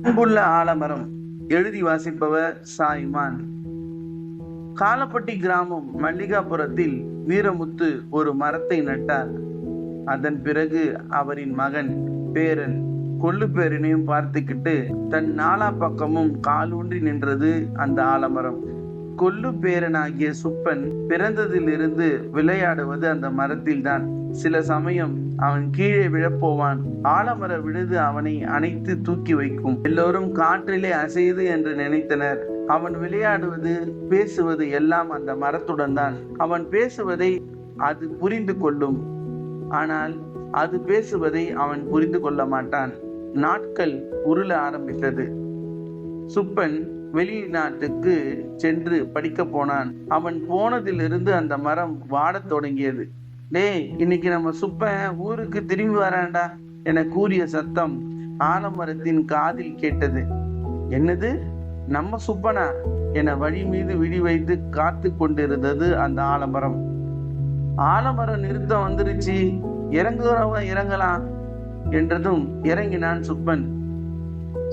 அன்புள்ள ஆலமரம். எழுதி வாசிப்பவர் சாய்மான். காலப்பட்டி கிராமம் மல்லிகாபுரத்தில் வீரமுத்து ஒரு மரத்தை நட்டார். அதன் பிறகு அவரின் மகன் பேரன் கொள்ளு பேரனையும் பார்த்துக்கிட்டு தன் நாலா பக்கமும் காலூன்றி நின்றது அந்த ஆலமரம். கொள்ளு பேரனாகிய சுப்பன் பிறந்ததிலிருந்து விளையாடுவது அந்த மரத்தில்தான். சில சமயம் அவன் கீழே விழப்போவான். ஆலமர விழுது அவனை அணைத்து தூக்கி வைக்கும். எல்லோரும் காற்றிலே அசையுது என்று நினைத்தனர். அவன் விளையாடுவது பேசுவது எல்லாம் அந்த மரத்துடன் தான். அவன் பேசுவதை அது புரிந்து கொள்ளும், ஆனால் அது பேசுவதை அவன் புரிந்து கொள்ள மாட்டான். நாட்கள் உருள ஆரம்பித்தது. சுப்பன் வெளிநாட்டுக்கு சென்று படிக்க போனான். அவன் போனதிலிருந்து அந்த மரம் வாடத் தொடங்கியது. டேய், இன்னைக்கு நம்ம சுப்பன் ஊருக்கு திரும்பி வரான்டா என கூறிய சத்தம் ஆலமரத்தின் காதில் கேட்டது. என்னது, நம்ம சுப்பனா என வழி மீது விழி வைத்து காத்து கொண்டிருந்தது அந்த ஆலமரம். ஆலமரம் நிறுத்தம் வந்துருச்சு, இறங்குறவன் இறங்கலாம் என்றதும் இறங்கினான் சுப்பன்.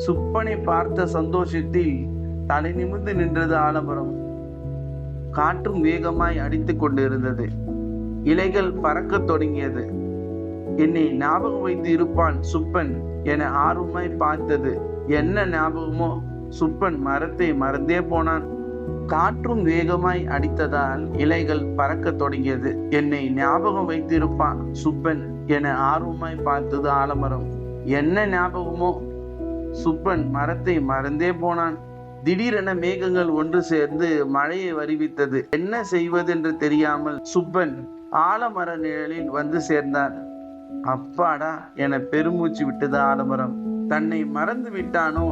சுப்பனை பார்த்த சந்தோஷத்தில் தலை நிமிர்ந்து நின்றது ஆலமரம். காற்றும் வேகமாய் அடித்துக் கொண்டிருந்தது. இலைகள் பறக்க தொடங்கியது. என்னை ஞாபகம் வைத்து இருப்பான் சுப்பன் என ஆர்வமாய் பார்த்தது. என்ன ஞாபகமோ, சுப்பன் மரத்தை மறந்தே போனான். காற்றும் வேகமாய் அடித்ததால் இலைகள் பறக்க தொடங்கியது. என்னை ஞாபகம் வைத்திருப்பான் சுப்பன் என ஆர்வமாய் பார்த்தது ஆலமரம். என்ன ஞாபகமோ, சுப்பன் மரத்தை மறந்தே போனான். திடீரென மேகங்கள் ஒன்று சேர்ந்து மழையை வருவித்தது. என்ன செய்வதென்று தெரியாமல் சுப்பன் ஆலமர நிழலில் வந்து சேர்ந்தான். அப்பாடா என பெருமூச்சு விட்டது ஆலமரம். தன்னை மறந்து விட்டானோ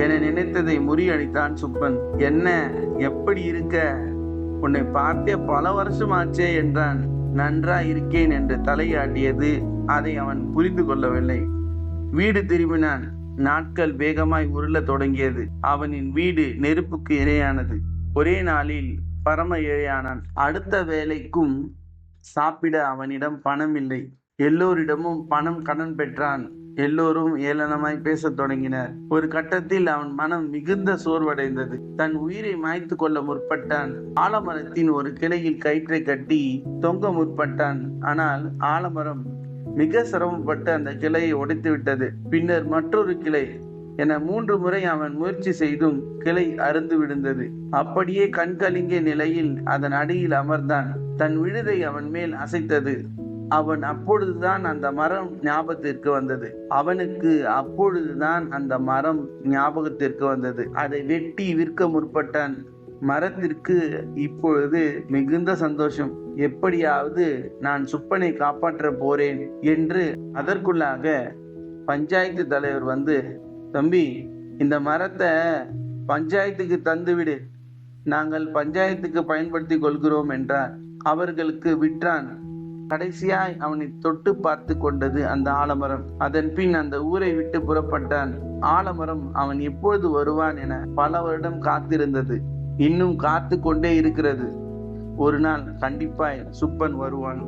என நினைத்ததை முறியடித்தான் சுப்பன். என்ன, எப்படி இருக்க? உன்னை பார்த்தே பல வருஷம் ஆச்சே என்றான். நன்றா இருக்கேன் என்று தலையாட்டியது. அதை அவன் புரிந்து கொள்ளவில்லை. வீடு திரும்பினான். நாட்கள் வேகமாய் உருள தொடங்கியது. அவனின் வீடு நெருப்புக்கு இரையானது. ஒரே நாளில் பரம ஏழையானான். அடுத்த வேலைக்கும் சாப்பிட அவனிடம் பணம் இல்லை. எல்லோரிடமும் பணம் கடன் பெற்றான். எல்லோரும் ஏளனமாய் பேசத் தொடங்கினர். ஒரு கட்டத்தில் அவன் மனம் மிகுந்த சோர்வடைந்தது. தன் உயிரை மாய்த்து கொள்ள முற்பட்டான். ஆலமரத்தின் ஒரு கிளையில் கயிற்றை கட்டி தொங்க முற்பட்டான். ஆனால் ஆலமரம் மிக சிரமப்பட்டு அந்த கிளையை உடைத்து விட்டது. பின்னர் மற்றொரு கிளை என 3 முறை அவன் முயற்சி செய்தும் கிளை அறுந்து விழுந்தது. அப்படியே கண்கலிங்கிய நிலையில் அதன் அடியில் அமர்ந்தான். தன் விழுதை அவன் மேல் அசைத்தது. அவன் அப்பொழுதுதான் அந்த மரம் ஞாபகத்திற்கு வந்தது. அவனுக்கு அப்பொழுதுதான் அந்த மரம் ஞாபகத்திற்கு வந்தது. அதை வெட்டி விற்க முற்பட்டான். மரத்திற்கு இப்பொழுது மிகுந்த சந்தோஷம். எப்படியாவது நான் சுப்பனை காப்பாற்ற போறேன் என்று. அதற்குள்ளாக பஞ்சாயத்து தலைவர் வந்து, தம்பி, இந்த மரத்தை பஞ்சாயத்துக்கு தந்துவிடு, நாங்கள் பஞ்சாயத்துக்கு பயன்படுத்தி கொள்கிறோம் என்றார். அவர்களுக்கு விற்றான். கடைசியாய் அவனை தொட்டு பார்த்து கொண்டது அந்த ஆலமரம். அதன் பின் அந்த ஊரை விட்டு புறப்பட்டான். ஆலமரம் அவன் எப்பொழுது வருவான் என பல வருடம் காத்திருந்தது. இன்னும் காத்து கொண்டே இருக்கிறது. ஒரு நாள் கண்டிப்பாய் சுப்பன் வருவான்.